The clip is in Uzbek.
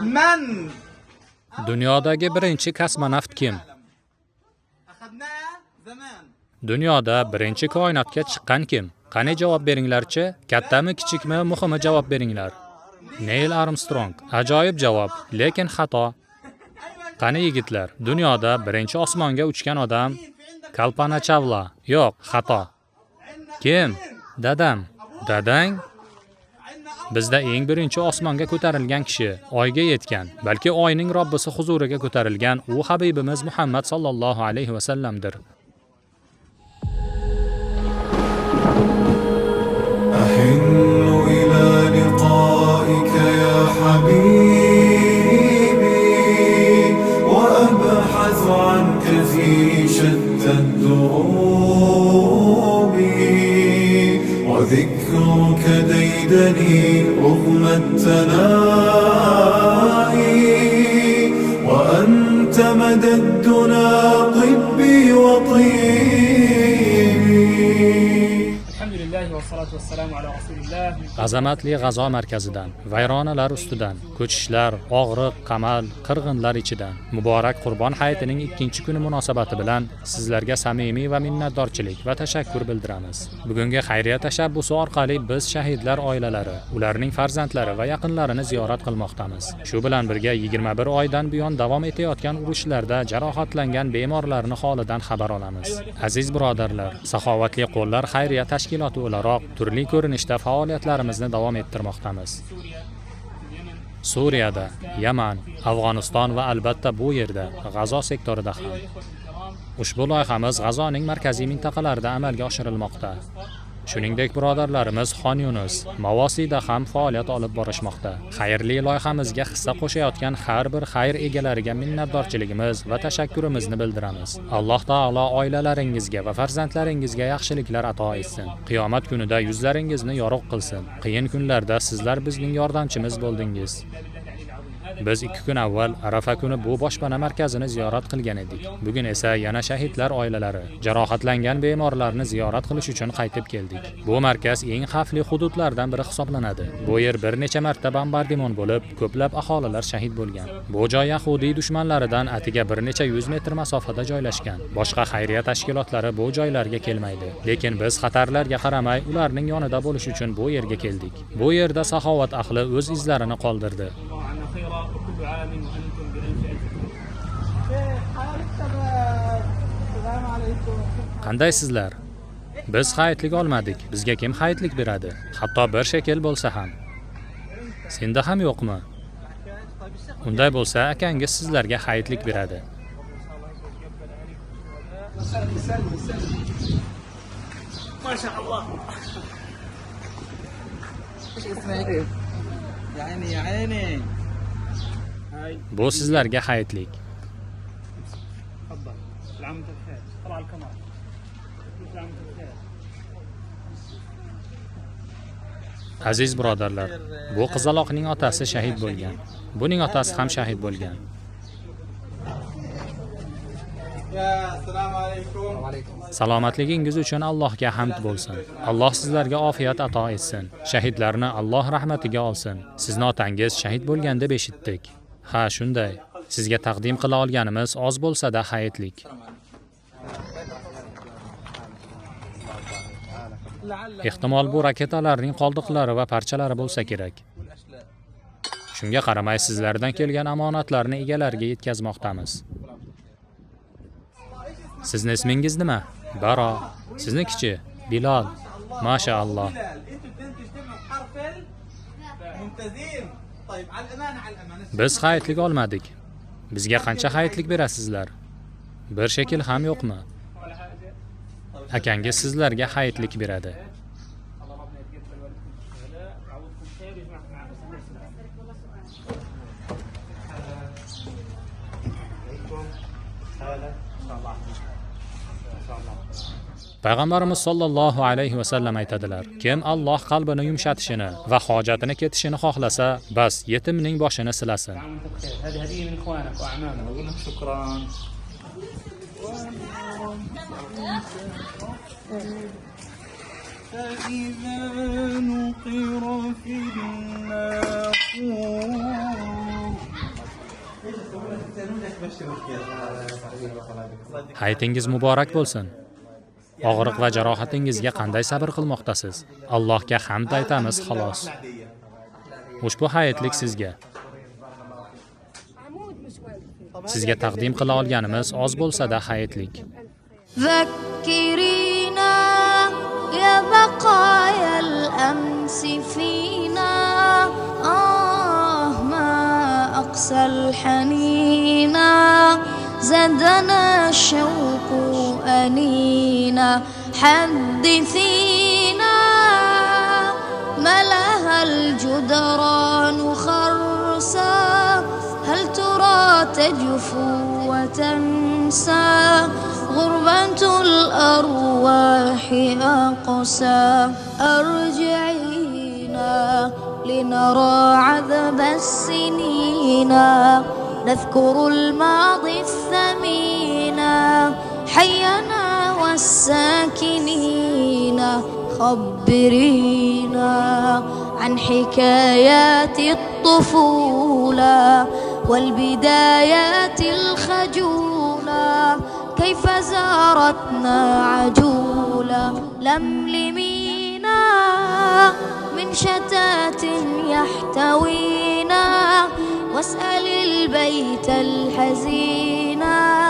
من Dunyodagi birinchi kosmonavt kim? Dunyoda birinchi koinotga chiqqan kim? Qani javob beringlar-chi? Kattami, kichikmi, muhimi javob beringlar. Neil Armstrong. Ajoyib javob, lekin xato. Qani yigitlar, dunyoda birinchi osmonga uchgan odam Kalpana Chawla. Yo'q, xato. Kim? Dadam. Dadang? Bizda eng birinchi osmonga ko'tarilgan kishi, oyga yetgan, balki oyning Robbisi huzuriga ko'tarilgan u Habibimiz Muhammad sallallohu alayhi va sallamdir. أحن إلى لقائك يا حبيبي وأبحث عنك في شتى الدروب وذكرك ديدني رغم التناهي وأنت مددنا طبي وطيبي. Azamatli G'azo markazidan, vayronalar ustidan, ko'chishlar, og'riq, qamal, qirg'inlar ichidan muborak Qurbon hayitining 2-kuni munosabati bilan sizlarga samimiy va minnatdorchilik va tashakkur bildiramiz. Bugungi xayriya tashabbusi orqali biz shahidlar oilalari, ularning farzandlari va yaqinlarini ziyorat qilmoqdamiz. Shu bilan birga 21 oydan buyon davom etayotgan urushlarda jarohatlangan bemorlarning holidan xabar olamiz. Aziz birodarlar, saxovatli qo'llar xayriya tashkiloti o'laroq turli ko'rinishda faoliyatlarimizni davom ettirmoqdamiz. Suriyada, Yaman, Afg'oniston va albatta bu yerda, G'azo sektorida ham. Ushbu loyihamiz G'azoning markaziy mintaqalarida amalga oshirilmoqda. Shuningdek, birodarlarimiz Xon Yunus, Mavosida ham faoliyat olib borishmoqda. Xayrli loyihamizga hissa qo'shayotgan har bir xayr egalariga minnatdorchiligimiz va tashakkurimizni bildiramiz. Alloh taolo oilalaringizga va farzandlaringizga yaxshiliklar ato etsin. Qiyomat kunida yuzlaringizni yorug' qilsin. Qiyin kunlarda sizlar bizning yordamchimiz bo'ldingiz. Biz 2 kun avval Arafa kuni bu boshpana markazini ziyorat qilgan edik. Bugun esa yana shahidlar oilalari, jarohatlangan bemorlarni ziyorat qilish uchun qaytib keldik. Bu markaz eng xavfli hududlardan biri hisoblanadi. Bu yer bir necha marta bombardimon bo'lib, ko'plab aholilar shahid bo'lgan. Bu joy yahudiy dushmanlaridan atiga bir necha 100 metr masofada joylashgan. Boshqa xayriya tashkilotlari bu joylarga kelmaydi. Lekin biz xatarlarga qaramay, ularning yonida bo'lish uchun bu yerga keldik. Bu yerda saxovat ahli o'z izlarini qoldirdi. Qandaysizlar? Biz hayitlik olmadik. Bizga kim hayitlik beradi? Hatto 1 shekel bo'lsa ham. Senda ham yo'qmi? Unday bo'lsa, akangiz sizlarga hayitlik beradi. Mashallah. Ya ayni. Bu sizlarga hayitlik. Aziz birodarlar, bu qizaloqning otasi shahid bo'lgan. Buning otasi ham shahid bo'lgan. Salomatligingiz uchun Allohga hamd bo'lsin. Alloh sizlarga ofiyat ato etsin. Shahidlarni Alloh rahmatiga olsin. Sizning otangiz shahid bo'lgan deb eshitdik. Ha, shunday. Sizga taqdim qila olganimiz oz bo'lsa-da hayitlik. Ehtimol bu raketalarning qoldiqlari va parchalari bo'lsa kerak. Shunga qaramay sizlardan kelgan omonatlarni egalariga yetkazmoqdamiz. Sizning ismingiz nima? Baro. Siznikichi? Bilal. Mashaalloh. Biz hayitlik olmadik. Bizga qancha hayitlik berasizlar? 1 shekel ham yo'qmi? Akangiz sizlarga hayitlik beradi. Payg'ambarimiz sollallohu alayhi va sallam aytadilar: kim Alloh qalbini yumshatishini va hojatini ketishini xohlasa, bas yetimning boshini silasin. فإذا نقر في الناقور Hayitingiz muborak bo'lsin. Og'riq va jarohatingizga qanday sabr qilmoqdasiz? Allohga hamd aytamiz xolos. Ushbu hayitlik sizga. Sizga taqdim qila olganimiz oz bo'lsa-da hayitlik. ذكرينا يا بقايا الأمس فينا ما أقسى الحنينا زادنا الشوق أنينا حدثينا ملها الجدران خرسا هل ترى تجفو وتنسى غربة الأرواح أقسى أرجعينا لنرى عذب السنين نذكر الماضي الثمين حينا والساكنين خبرينا عن حكايات الطفولة والبدايات الخجولة كيف زارتنا عجولة لملمينا من شتات يحتوينا واسأل البيت الحزينا